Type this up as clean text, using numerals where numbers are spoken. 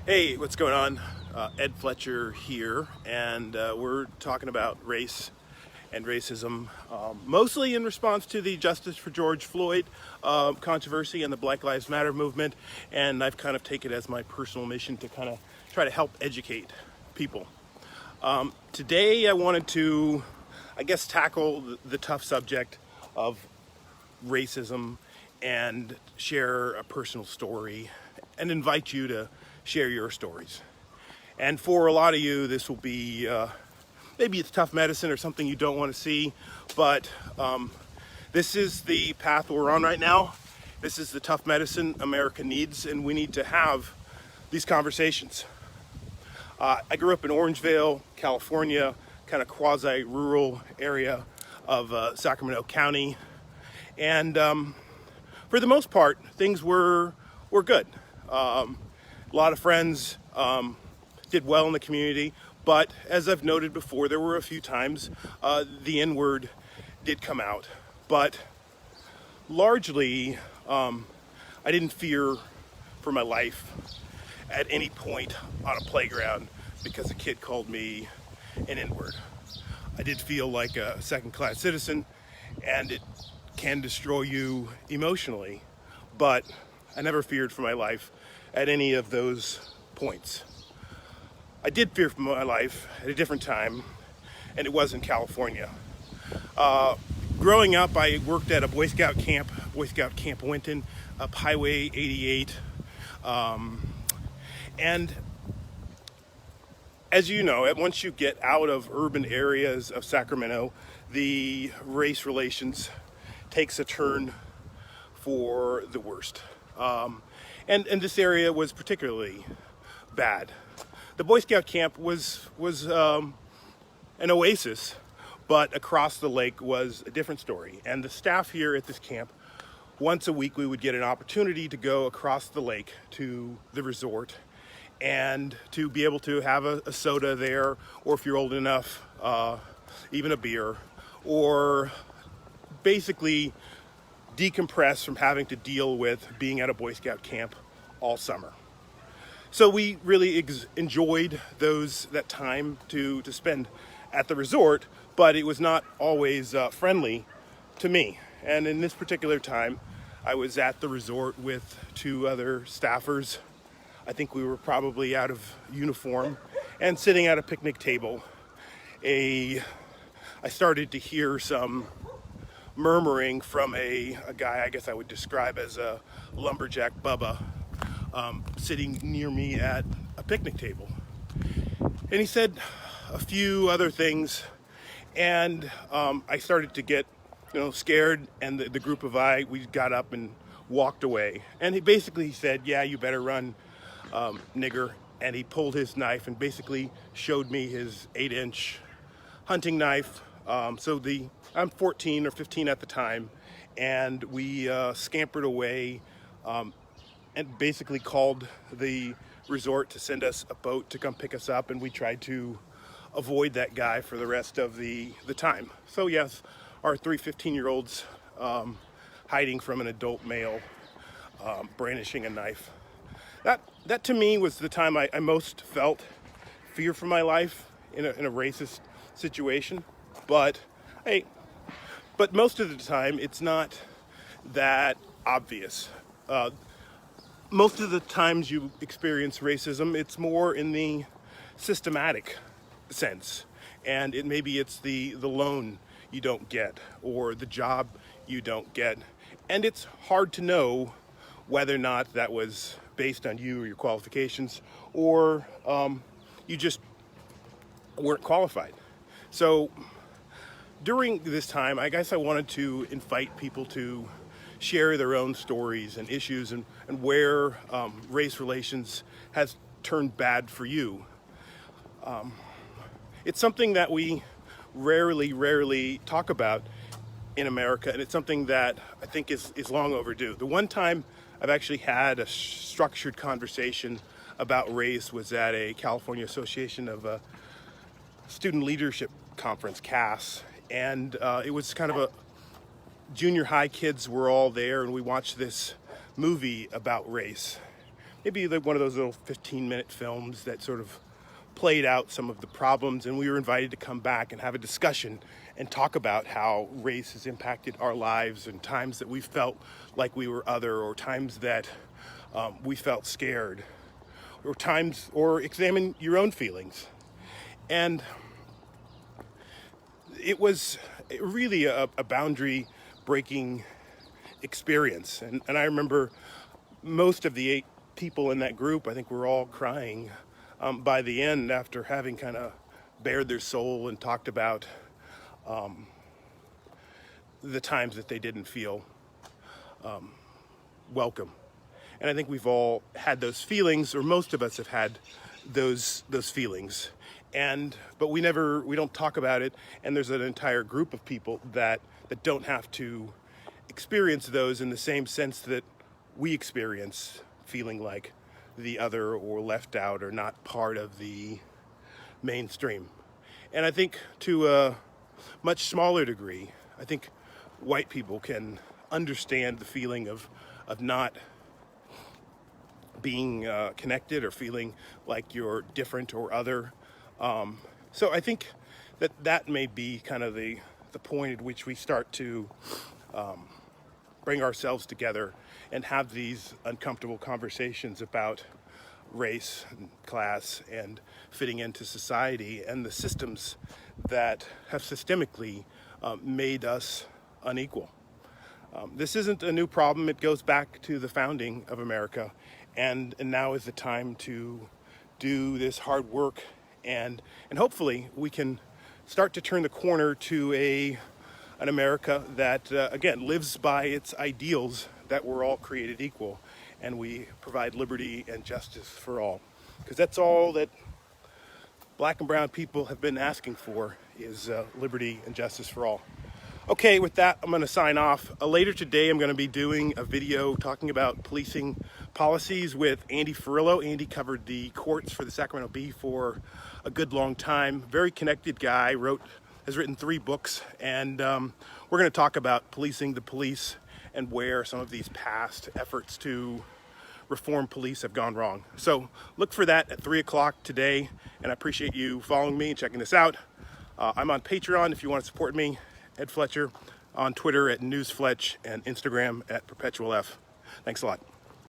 Hey, what's going on? Ed Fletcher here, and we're talking about race and racism, mostly in response to the Justice for George Floyd controversy and the Black Lives Matter movement. And I've kind of taken it as my personal mission to kind of try to help educate people. Today, I wanted to, tackle the tough subject of racism and share a personal story and invite you to share your stories. And for a lot of you, this will be maybe it's tough medicine or something you don't want to see, but this is the path we're on right now. This is the tough medicine America needs, and we need to have these conversations. I grew up in Orangevale, California, kind of quasi-rural area of Sacramento County, and for the most part, things were good. A lot of friends did well in the community, but as I've noted before, there were a few times the N-word did come out. But largely, I didn't fear for my life at any point on a playground because a kid called me an N-word. I did feel like a second-class citizen, and it can destroy you emotionally, but I never feared for my life at any of those points. I did fear for my life at a different time, and it was in California. Growing up, I worked at a Boy Scout Camp Winton, up Highway 88. And as you know, once you get out of urban areas of Sacramento, the race relations takes a turn for the worst. And this area was particularly bad. The Boy Scout camp was an oasis, but across the lake was a different story. And the staff here at this camp, once a week we would get an opportunity to go across the lake to the resort and to be able to have a soda there, or if you're old enough, even a beer, or basically decompress from having to deal with being at a Boy Scout camp all summer. So we really enjoyed that time to spend at the resort, but it was not always friendly to me. And in this particular time, I was at the resort with two other staffers. I think we were probably out of uniform and sitting at a picnic table. I started to hear some murmuring from a guy I guess I would describe as a lumberjack Bubba, sitting near me at a picnic table. And he said a few other things, and I started to get scared, and the group of we got up and walked away. And he basically said, "Yeah, you better run, nigger." And he pulled his knife and basically showed me his 8-inch hunting knife. I'm 14 or 15 at the time, and we scampered away and basically called the resort to send us a boat to come pick us up, and we tried to avoid that guy for the rest of the time. So yes, our 3 15-year-olds hiding from an adult male, brandishing a knife. That to me was the time I most felt fear for my life in a racist situation. But most of the time, it's not that obvious. Most of the times you experience racism, it's more in the systematic sense. And maybe it's the loan you don't get or the job you don't get. And it's hard to know whether or not that was based on you or your qualifications, or you just weren't qualified. So during this time, I guess I wanted to invite people to share their own stories and issues and where race relations has turned bad for you. It's something that we rarely talk about in America, and it's something that I think is long overdue. The one time I've actually had a structured conversation about race was at a California Association of Student Leadership Conference, CAS, and it was kind of a junior high kids were all there, and we watched this movie about race. maybe like one of those little 15-minute films that sort of played out some of the problems, and we were invited to come back and have a discussion and talk about how race has impacted our lives, and times that we felt like we were other, or times that we felt scared, or examine your own feelings. And it was really a boundary breaking experience. And I remember most of the 8 people in that group, I think, were all crying by the end, after having kind of bared their soul and talked about the times that they didn't feel welcome. And I think we've all had those feelings, or most of us have had those feelings. But we don't talk about it, and there's an entire group of people that don't have to experience those in the same sense that we experience feeling like the other, or left out, or not part of the mainstream. And I think to a much smaller degree, I think white people can understand the feeling of not being connected, or feeling like you're different or other. So I think that may be kind of the point at which we start to bring ourselves together and have these uncomfortable conversations about race and class and fitting into society and the systems that have systemically made us unequal. This isn't a new problem. It goes back to the founding of America, and now is the time to do this hard work, and hopefully we can start to turn the corner to an America that again lives by its ideals, that we're all created equal and we provide liberty and justice for all, because that's all that Black and brown people have been asking for, is liberty and justice for all. Okay, with that, I'm going to sign off. Later today, I'm going to be doing a video talking about policing policies with Andy Furillo. Andy covered the courts for the Sacramento Bee for a good long time. Very connected guy, has written 3 books, and we're going to talk about policing the police and where some of these past efforts to reform police have gone wrong. So look for that at 3 o'clock today, and I appreciate you following me and checking this out. I'm on Patreon if you want to support me. Ed Fletcher, on Twitter at NewsFletch, and Instagram at PerpetualF. Thanks a lot.